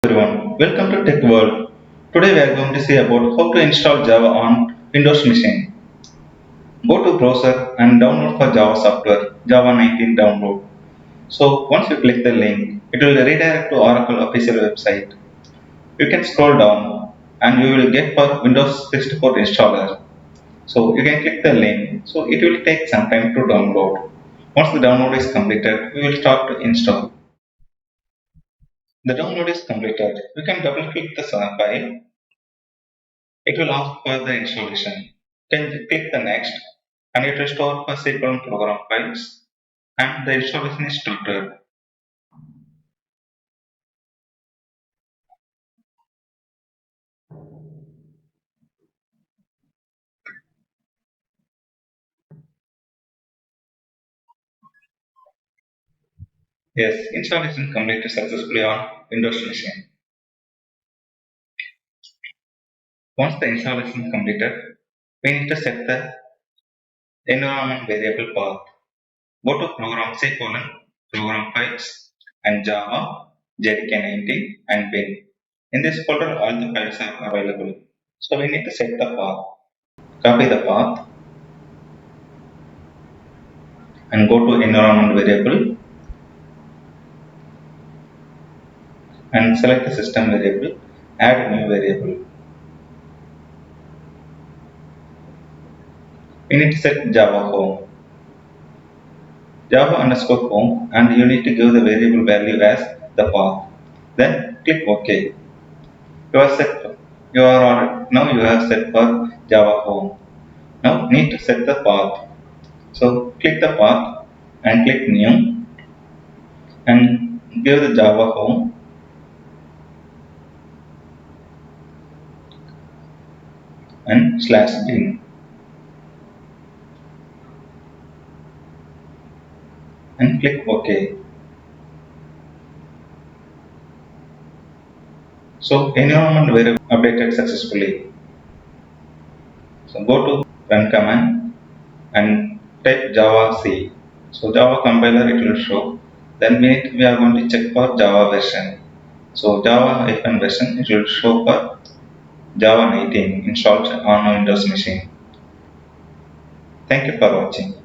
Everyone, welcome to Tech World. Today we are going to see about how to install Java on Windows machine. Go to browser and download for Java software, Java 19 download. So once you click the link, it will redirect to Oracle official website. You can scroll down and you will get for Windows 64 installer. So you can click the link. So it will take some time to download. Once the download is completed, we will start to install. The download is completed. You can double click the file. It will ask for the installation. Then click the next and it will store for C program files and the installation is started. Yes, installation completed successfully on Windows machine. Once the installation is completed, we need to set the environment variable path. Go to program C program files and Java, JDK19 and bin. In this folder all the files are available. So we need to set the path. Copy the path and go to environment variable and select the system variable, add new variable. We need to set Java home, Java underscore home, and you need to give the variable value as the path. Then click OK. You are set. Now you have set for Java home. Now need to set the path. So click the path and click new and give the Java home and slash bin and click OK. So environment variable updated successfully. So go to run command and type Java C. So Java compiler it will show. Then we are going to check for Java version. So Java hyphen version it will show for Java 19 installed on Windows machine. Thank you for watching.